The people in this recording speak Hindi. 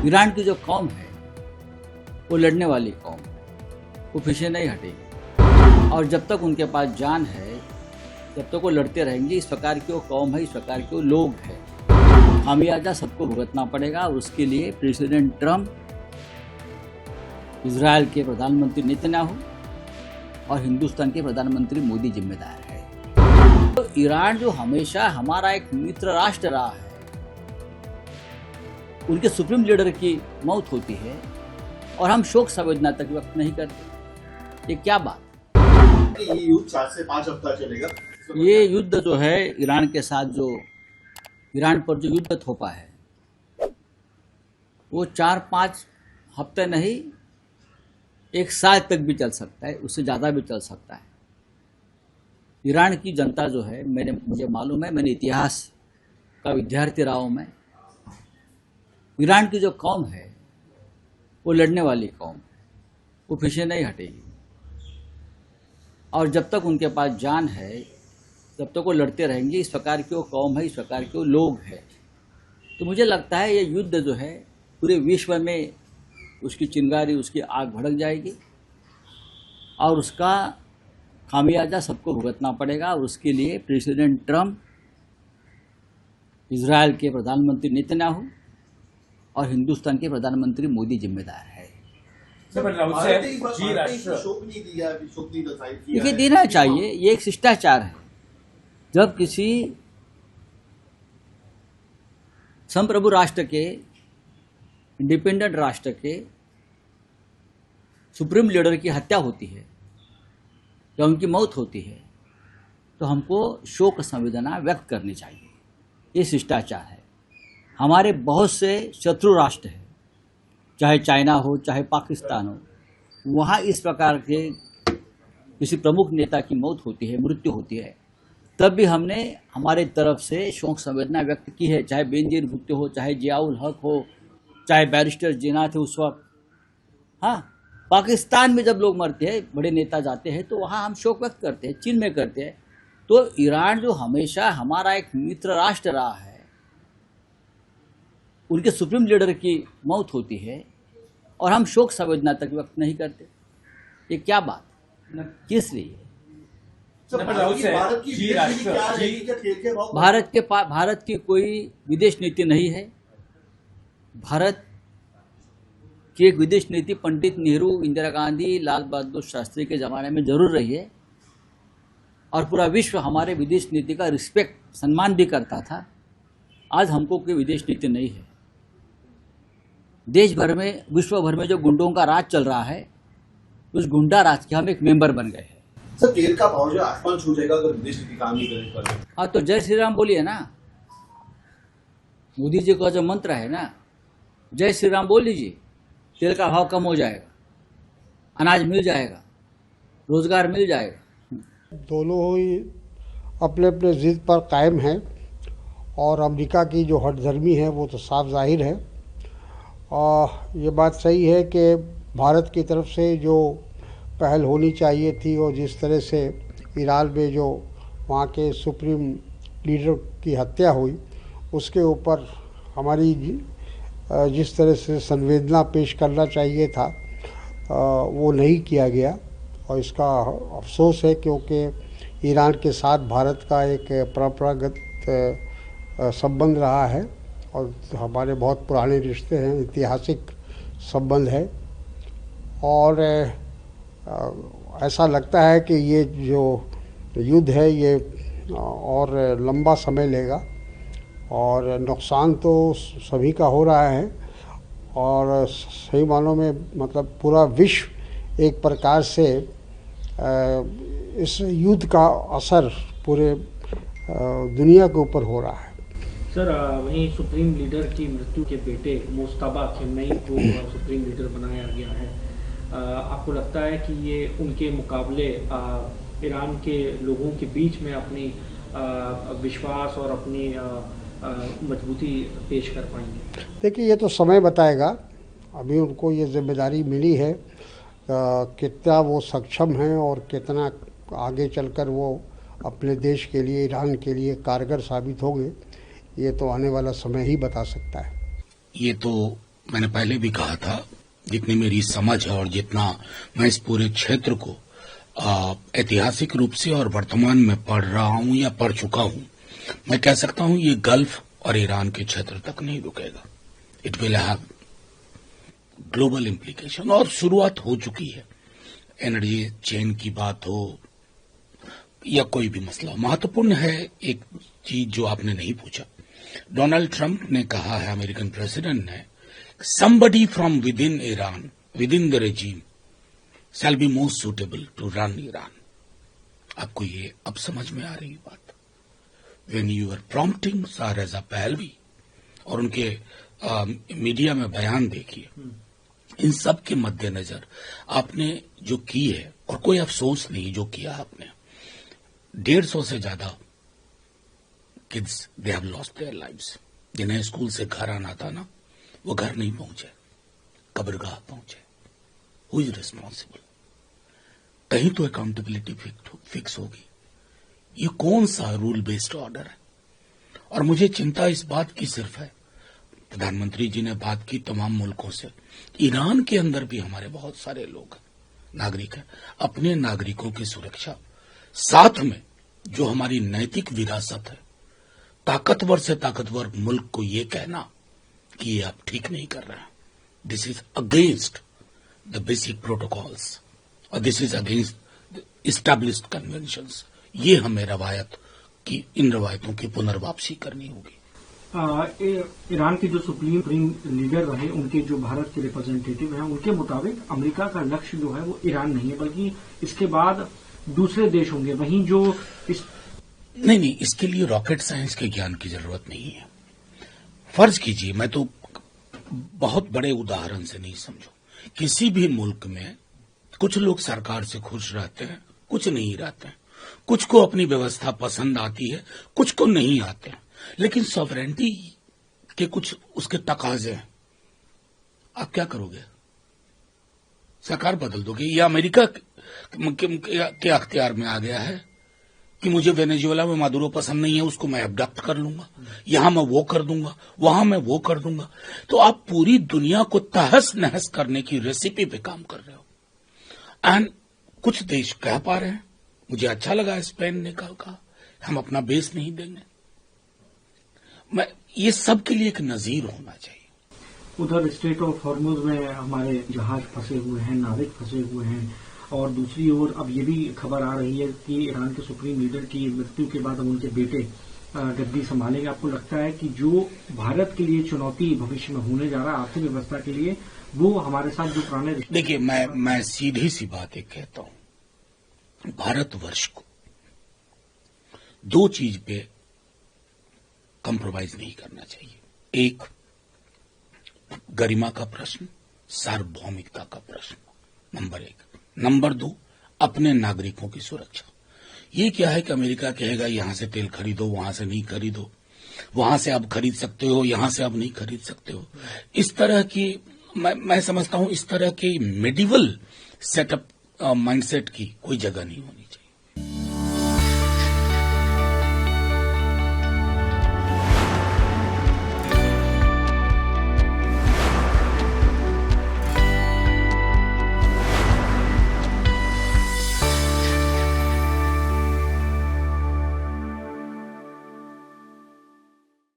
ईरान की जो कौम है वो लड़ने वाली कौम है, वो पीछे नहीं हटेगी और जब तक उनके पास जान है जब तक वो लड़ते रहेंगे। इस प्रकार की वो कौम है, इस प्रकार के वो लोग हैं। खामियाजा सबको भुगतना पड़ेगा और उसके लिए प्रेसिडेंट ट्रंप, इजराइल के प्रधानमंत्री नेतन्याहू और हिंदुस्तान के प्रधानमंत्री मोदी जिम्मेदार है। तो ईरान जो हमेशा हमारा एक मित्र राष्ट्र रहा है, उनके सुप्रीम लीडर की मौत होती है और हम शोक संवेदना तक व्यक्त नहीं करते। ये क्या बात? ये युद्ध 4 से 5 हफ्ता चलेगा। ये युद्ध जो है ईरान के साथ, जो ईरान पर जो युद्ध थोपा है, वो 4-5 हफ्ते नहीं, 1 साल तक भी चल सकता है, उससे ज़्यादा भी चल सकता है। ईरान की जनता जो है, मुझे मालूम है, मैंने इतिहास का विद्यार्थी रहा हूँ मैं। ईरान की जो कौम है वो लड़ने वाली कौम है, वो पीछे नहीं हटेगी और जब तक उनके पास जान है जब तक वो लड़ते रहेंगे। इस प्रकार की वो कौम है, इस प्रकार के वो लोग हैं। तो मुझे लगता है ये युद्ध जो है पूरे विश्व में उसकी चिंगारी, उसकी आग भड़क जाएगी और उसका खामियाजा सबको भुगतना पड़ेगा और उसके लिए प्रेसिडेंट ट्रंप, इजराइल के प्रधानमंत्री नेतन्याहू और हिंदुस्तान के प्रधानमंत्री मोदी जिम्मेदार है। देखिए, देना चाहिए, ये एक शिष्टाचार है। जब किसी संप्रभु राष्ट्र के, इंडिपेंडेंट राष्ट्र के सुप्रीम लीडर की हत्या होती है, जब उनकी मौत होती है, तो हमको शोक संवेदना व्यक्त करनी चाहिए। ये शिष्टाचार है। हमारे बहुत से शत्रु राष्ट्र हैं, चाहे चाइना हो, चाहे पाकिस्तान हो, वहाँ इस प्रकार के किसी प्रमुख नेता की मौत होती है, मृत्यु होती है, तब भी हमने हमारे तरफ से शोक संवेदना व्यक्त की है। चाहे बेनजीर भुट्टो हो, चाहे जियाउल हक हो, चाहे बैरिस्टर जिन्ना थे उस वक्त। हाँ, पाकिस्तान में जब लोग मरते हैं, बड़े नेता जाते हैं, तो वहाँ हम शोक व्यक्त करते हैं, चीन में करते हैं। तो ईरान जो हमेशा हमारा एक मित्र राष्ट्र रहा है, उनके सुप्रीम लीडर की मौत होती है और हम शोक संवेदना तक व्यक्त नहीं करते। ये क्या बात? किस लिए? भारत की कोई विदेश नीति नहीं है। भारत की एक विदेश नीति पंडित नेहरू, इंदिरा गांधी, लाल बहादुर शास्त्री के ज़माने में जरूर रही है और पूरा विश्व हमारे विदेश नीति का रिस्पेक्ट, सम्मान भी करता था। आज हमको कोई विदेश नीति नहीं है। देश भर में, विश्व भर में जो गुंडों का राज चल रहा है, उस गुंडा राज के हम एक मेंबर बन गए हैं। सर, तेल का भाव जो आसमान छू जाएगा अगर विदेश नीति काम नहीं करे पर। हाँ, तो जय श्री राम बोलिए ना। मोदी जी का जो मंत्र है ना, जय श्री राम बोल लीजिए, तेल का भाव कम हो जाएगा, अनाज मिल जाएगा, रोजगार मिल जाएगा। दोनों ही अपने अपने जिद पर कायम हैं और अमेरिका की जो हठधर्मी है वो तो साफ जाहिर है। और ये बात सही है कि भारत की तरफ से जो पहल होनी चाहिए थी और जिस तरह से ईरान में जो वहाँ के सुप्रीम लीडर की हत्या हुई, उसके ऊपर हमारी जिस तरह से संवेदना पेश करना चाहिए था वो नहीं किया गया और इसका अफसोस है, क्योंकि ईरान के साथ भारत का एक परंपरागत संबंध रहा है और हमारे बहुत पुराने रिश्ते हैं, ऐतिहासिक संबंध है। और ऐसा लगता है कि ये जो युद्ध है ये और लंबा समय लेगा और नुकसान तो सभी का हो रहा है और सही मानों में मतलब पूरा विश्व एक प्रकार से इस युद्ध का असर पूरे दुनिया के ऊपर हो रहा है। सर, वहीं सुप्रीम लीडर की मृत्यु के बेटे मुस्तबा खेमनेई को सुप्रीम लीडर बनाया गया है। आपको लगता है कि ये उनके मुकाबले ईरान के लोगों के बीच में अपनी विश्वास और अपनी मजबूती पेश कर पाएंगे? देखिए, ये तो समय बताएगा। अभी उनको ये जिम्मेदारी मिली है, कितना वो सक्षम हैं और कितना आगे चलकर वो अपने देश के लिए, ईरान के लिए कारगर साबित होंगे, ये तो आने वाला समय ही बता सकता है। ये तो मैंने पहले भी कहा था, जितनी मेरी समझ है और जितना मैं इस पूरे क्षेत्र को ऐतिहासिक रूप से और वर्तमान में पढ़ रहा हूं या पढ़ चुका हूं, मैं कह सकता हूं ये गल्फ और ईरान के क्षेत्र तक नहीं रुकेगा। It will have global implication, और शुरुआत हो चुकी है। एनर्जी चेन की बात हो या कोई भी मसला। महत्वपूर्ण है एक चीज जो आपने नहीं पूछा। डोनाल्ड ट्रंप ने कहा है, अमेरिकन प्रेसिडेंट ने, somebody from within Iran, within the regime, shall be most suitable to run Iran. आपको ये अब समझ में आ रही बात। When you are prompting Sir Reza Pahlavi और उनके मीडिया में बयान देखिए, इन सब के मद्देनजर आपने जो की है, और कोई अफसोस नहीं जो किया आपने, 150 से ज्यादा kids they have lost their lives. जिन्हें स्कूल से घर आना था ना, वो घर नहीं पहुंचे, कब्रगाह पहुंचे। Who is responsible? कहीं तो अकाउंटेबिलिटी फिक्स होगी। ये कौन सा रूल बेस्ड ऑर्डर है? और मुझे चिंता इस बात की सिर्फ है, प्रधानमंत्री जी ने बात की तमाम मुल्कों से, ईरान के अंदर भी हमारे बहुत सारे लोग नागरिक हैं। अपने नागरिकों की सुरक्षा, साथ में जो हमारी नैतिक विरासत है, ताकतवर से ताकतवर मुल्क को ये कहना कि ये आप ठीक नहीं कर रहे हैं, this is against the basic protocols और this is against established conventions. ये हमें रवायत की, इन रवायतों की पुनर्वापसी करनी होगी। ईरान के जो सुप्रीम लीडर रहे, उनके जो भारत के रिप्रेजेंटेटिव हैं, उनके मुताबिक अमेरिका का लक्ष्य जो है वो ईरान नहीं है, बल्कि इसके बाद दूसरे देश होंगे। वहीं जो नहीं, इसके लिए रॉकेट साइंस के ज्ञान की जरूरत नहीं है। फर्ज कीजिए, मैं तो बहुत बड़े उदाहरण से नहीं समझो, किसी भी मुल्क में कुछ लोग सरकार से खुश रहते हैं, कुछ नहीं रहते हैं, कुछ को अपनी व्यवस्था पसंद आती है, कुछ को नहीं आते हैं, लेकिन सॉवरेंटी के कुछ उसके तकाजे हैं। आप क्या करोगे? सरकार बदल दोगे? या अमेरिका के अख्तियार में आ गया है कि मुझे वेनेजुएला में मादुरो पसंद नहीं है, उसको मैं अबडक्ट कर लूंगा, यहां मैं वो कर दूंगा, वहां मैं वो कर दूंगा। तो आप पूरी दुनिया को तहस नहस करने की रेसिपी पे काम कर रहे हो। एंड कुछ देश कह पा रहे हैं, मुझे अच्छा लगा स्पेन ने कहा हम अपना बेस नहीं देंगे। ये सब के लिए एक नजीर होना चाहिए। उधर स्ट्रेट ऑफ हॉर्मुज में हमारे जहाज फंसे हुए हैं, नाविक फंसे हुए हैं, और दूसरी ओर अब ये भी खबर आ रही है कि ईरान के सुप्रीम लीडर की मृत्यु के बाद अब उनके बेटे गद्दी संभालेंगे। आपको लगता है कि जो भारत के लिए चुनौती भविष्य में होने जा रहा है आर्थिक व्यवस्था के लिए, वो हमारे साथ जो पुराने, देखिए, मैं सीधी सी बात एक कहता हूं, भारतवर्ष को दो चीज पे कंप्रोमाइज नहीं करना चाहिए। एक, गरिमा का प्रश्न, सार्वभौमिकता का प्रश्न, नंबर एक। नंबर दो, अपने नागरिकों की सुरक्षा। ये क्या है कि अमेरिका कहेगा यहां से तेल खरीदो, वहां से नहीं खरीदो, वहां से अब खरीद सकते हो, यहां से अब नहीं खरीद सकते हो। इस तरह की मैं समझता हूं, इस तरह की मेडिवल सेटअप माइंडसेट की कोई जगह नहीं होनी चाहिए।